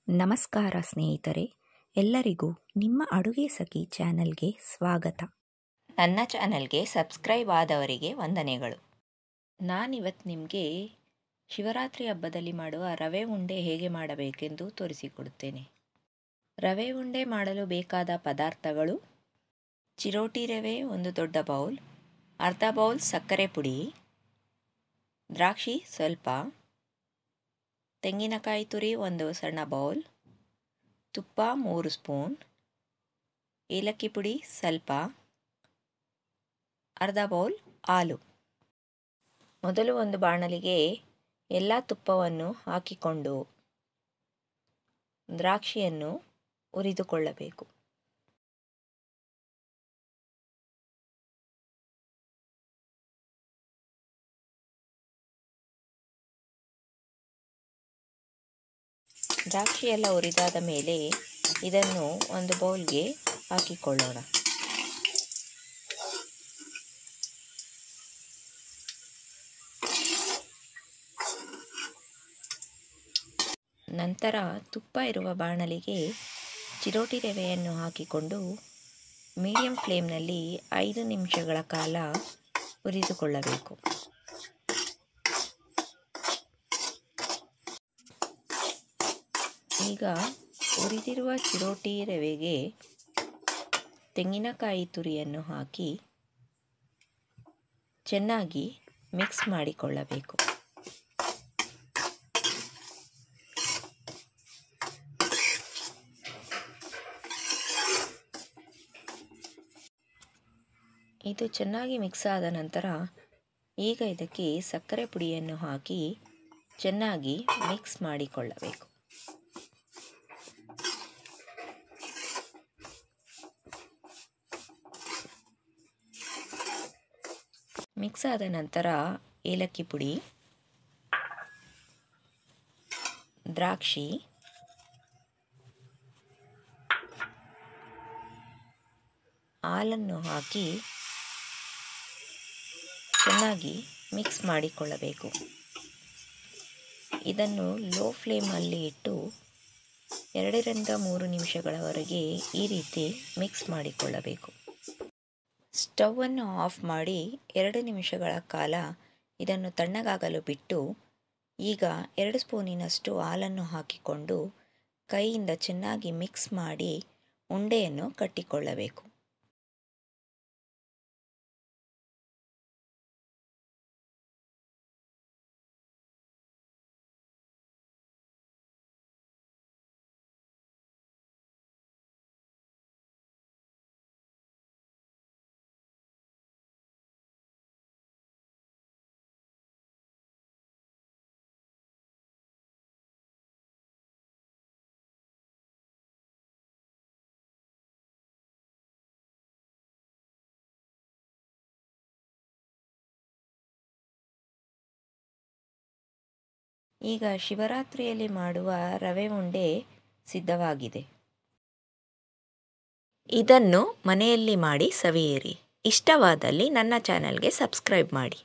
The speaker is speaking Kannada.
ನಮಸ್ಕಾರ ಸ್ನೇಹಿತರೆ, ಎಲ್ಲರಿಗೂ ನಿಮ್ಮ ಅಡುಗೆ ಸಖಿ ಚಾನಲ್ಗೆ ಸ್ವಾಗತ. ನನ್ನ ಚಾನಲ್ಗೆ ಸಬ್ಸ್ಕ್ರೈಬ್ ಆದವರಿಗೆ ವಂದನೆಗಳು. ನಾನಿವತ್ತು ನಿಮಗೆ ಶಿವರಾತ್ರಿ ಹಬ್ಬದಲ್ಲಿ ಮಾಡುವ ರವೆ ಉಂಡೆ ಹೇಗೆ ಮಾಡಬೇಕೆಂದು ತೋರಿಸಿಕೊಡುತ್ತೇನೆ. ರವೆ ಉಂಡೆ ಮಾಡಲು ಬೇಕಾದ ಪದಾರ್ಥಗಳು: ಚಿರೋಟಿ ರವೆ 1 ದೊಡ್ಡ ಬೌಲ್, ಅರ್ಧ ಬೌಲ್ ಸಕ್ಕರೆ ಪುಡಿ, ದ್ರಾಕ್ಷಿ ಸ್ವಲ್ಪ, ತೆಂಗಿನಕಾಯಿ ತುರಿ 1 ಸಣ್ಣ ಬೌಲ್, ತುಪ್ಪ 3 ಸ್ಪೂನ್, ಏಲಕ್ಕಿ ಪುಡಿ ಸ್ವಲ್ಪ, ಅರ್ಧ ಬೌಲ್ ಹಾಲು. ಮೊದಲು ಒಂದು ಬಾಣಲಿಗೆ ಎಲ್ಲ ತುಪ್ಪವನ್ನು ಹಾಕಿಕೊಂಡು ದ್ರಾಕ್ಷಿಯನ್ನು ಹುರಿದುಕೊಳ್ಳಬೇಕು. ದ್ರಾಕ್ಷಿ ಎಲ್ಲ ಹುರಿದಾದ ಮೇಲೆ ಇದನ್ನು ಒಂದು ಬೌಲ್ಗೆ ಹಾಕಿಕೊಳ್ಳೋಣ. ನಂತರ ತುಪ್ಪ ಇರುವ ಬಾಣಲಿಗೆ ಚಿರೋಟಿ ರವೆಯನ್ನು ಹಾಕಿಕೊಂಡು ಮೀಡಿಯಂ ಫ್ಲೇಮ್ನಲ್ಲಿ 5 ನಿಮಿಷಗಳ ಕಾಲ ಹುರಿದುಕೊಳ್ಳಬೇಕು. ಈಗ ಹುರಿದಿರುವ ಚಿರೋಟಿ ರವೆಗೆ ತೆಂಗಿನಕಾಯಿ ತುರಿಯನ್ನು ಹಾಕಿ ಚೆನ್ನಾಗಿ ಮಿಕ್ಸ್ ಮಾಡಿಕೊಳ್ಳಬೇಕು. ಇದು ಚೆನ್ನಾಗಿ ಮಿಕ್ಸ್ ಆದ ನಂತರ ಈಗ ಇದಕ್ಕೆ ಸಕ್ಕರೆ ಪುಡಿಯನ್ನು ಹಾಕಿ ಚೆನ್ನಾಗಿ ಮಿಕ್ಸ್ ಮಾಡಿಕೊಳ್ಳಬೇಕು. ಮಿಕ್ಸ್ ಆದ ನಂತರ ಏಲಕ್ಕಿ ಪುಡಿ, ದ್ರಾಕ್ಷಿ, ಹಾಲನ್ನು ಹಾಕಿ ಚೆನ್ನಾಗಿ ಮಿಕ್ಸ್ ಮಾಡಿಕೊಳ್ಳಬೇಕು. ಇದನ್ನು ಲೋ ಫ್ಲೇಮಲ್ಲಿ ಇಟ್ಟು 2 ರಿಂದ 3 ನಿಮಿಷಗಳವರೆಗೆ ಈ ರೀತಿ ಮಿಕ್ಸ್ ಮಾಡಿಕೊಳ್ಳಬೇಕು. ಸ್ಟವನ್ನು ಆಫ್ ಮಾಡಿ 2 ನಿಮಿಷಗಳ ಕಾಲ ಇದನ್ನು ತಣ್ಣಗಾಗಲು ಬಿಟ್ಟು ಈಗ 2 ಸ್ಪೂನಿನಷ್ಟು ಹಾಲನ್ನು ಹಾಕಿಕೊಂಡು ಕೈಯಿಂದ ಚೆನ್ನಾಗಿ ಮಿಕ್ಸ್ ಮಾಡಿ ಉಂಡೆಯನ್ನು ಕಟ್ಟಿಕೊಳ್ಳಬೇಕು. ಈಗ ಶಿವರಾತ್ರಿಯಲ್ಲಿ ಮಾಡುವ ರವೆ ಉಂಡೆ ಸಿದ್ಧವಾಗಿದೆ. ಇದನ್ನು ಮನೆಯಲ್ಲಿ ಮಾಡಿ ಸವಿಯಿರಿ. ಇಷ್ಟವಾದಲ್ಲಿ ನನ್ನ ಚಾನಲ್ಗೆ ಸಬ್ಸ್ಕ್ರೈಬ್ ಮಾಡಿ.